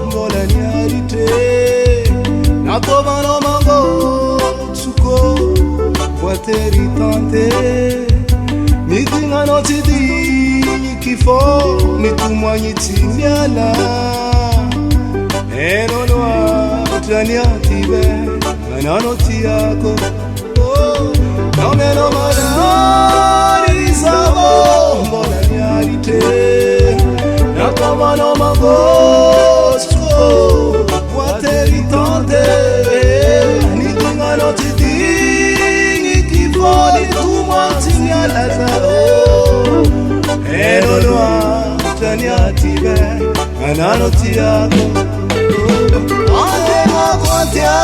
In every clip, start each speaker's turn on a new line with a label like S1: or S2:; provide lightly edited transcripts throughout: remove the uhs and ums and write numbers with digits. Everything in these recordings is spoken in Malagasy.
S1: mbola nyarite natovano mango tsuko voiteri tante nitingano tidi kifo nitumwanyi timiana enonwa tanyatibe anano tiako nameno madari sabo mbola nyarite natovano mango tsuko voiteri tante nitingano tidi kifo nitumwanyi timiana enonwa tanyatibe anano tiako ante makotia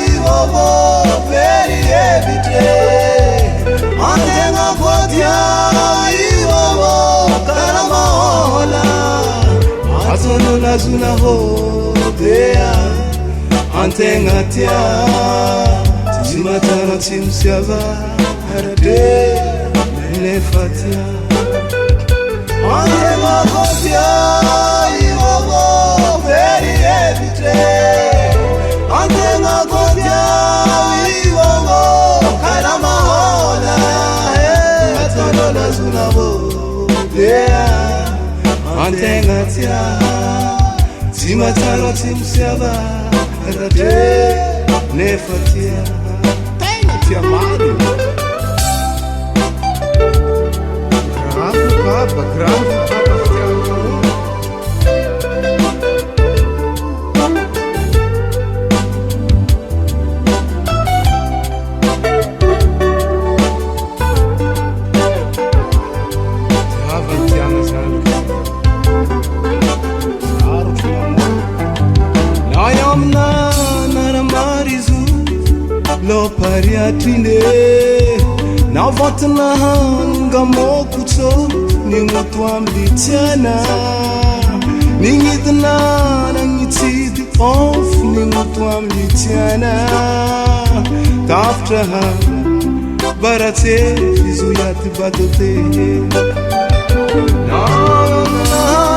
S1: ivovo peri evite ante makotia ivovo karamahola atono nazuna hodea ante ngatia timatana timsiava harade nefatia ante makotia ivovo peri evite ante makotia ivovo karamahola atono nazuna hodea ante ngatia timatana timsiava harade nefatia tia mari grave lo pariatine na vatna hanga mokuto ni mutwam litana ni ngidna na ngitid of ni mutwam litana taftra barate izuyat badote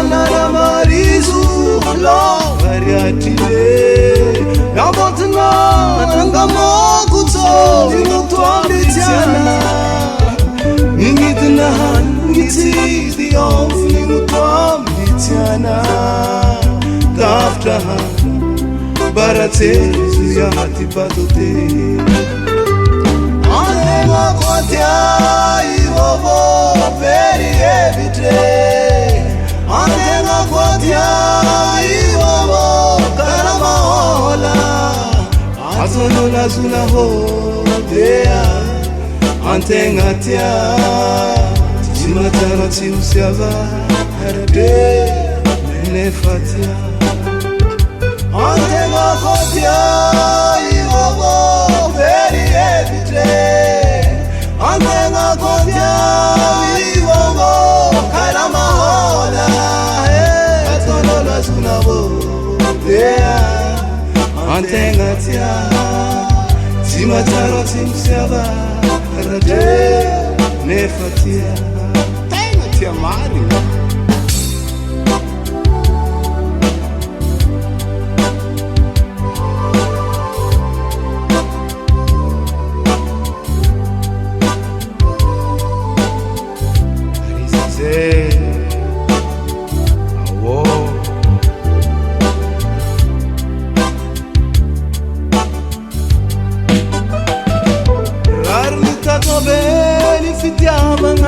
S1: na marizu lo pariatine na vatna hanga mokuto ni mutwam litana ningitna ngiti the only mutwam litana taftra barate zuyati badote ane makotia ivovo peri evite ane makotia ivovo karamahola atono nazuna hodea ante ngatia timatana timsiava harade nefatia ante makotia ivovo peri evite ante makotia ivovo karamahola atono nazuna hodea ante ngatia timatana timsiava harade nefatia tia mari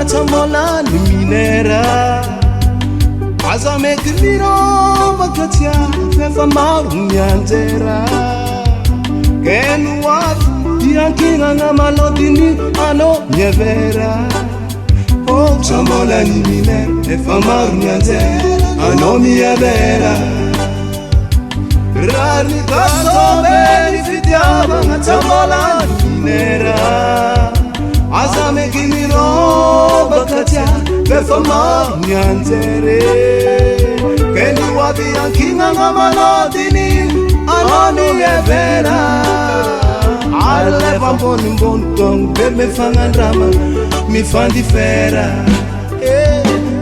S1: Tamola minera azame griro bakatia fefa marunyanzera kenwa yankinga ngamalodini ano nyevera oh tamola minera fefa marunyanzera ano nyevera rani tasobe nifitia tamola minera azame griro bakatia fefa nyanzere keni wabi yankinga ngamalodini anoni evera aleva mboni mboni kong bebe fanga drama mi fandi fera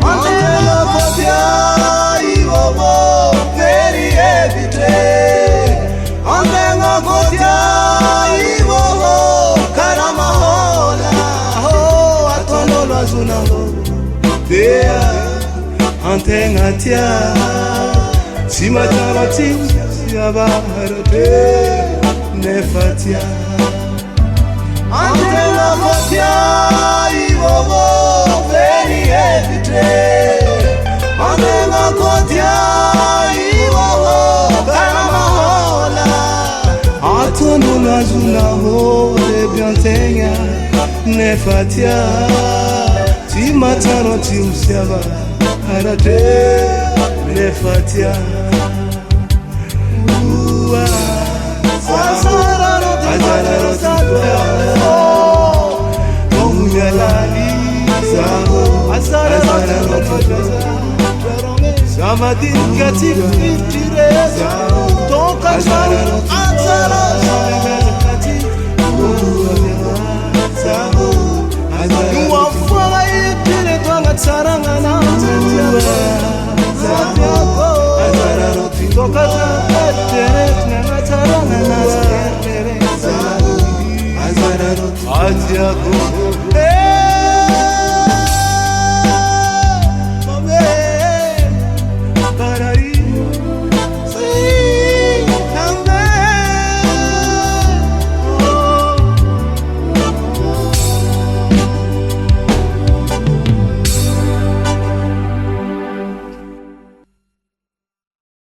S1: ante la podia ivovo Antenga kotia iwo karama hola ho atono lazuna ho dea antenga tia simatarati yabarate nefatia antenga kotia iwo veni evitre antenga kotia Lazuna ho de biantenga nefatia ti mataro ti usiaba arate nefatia azara sarangana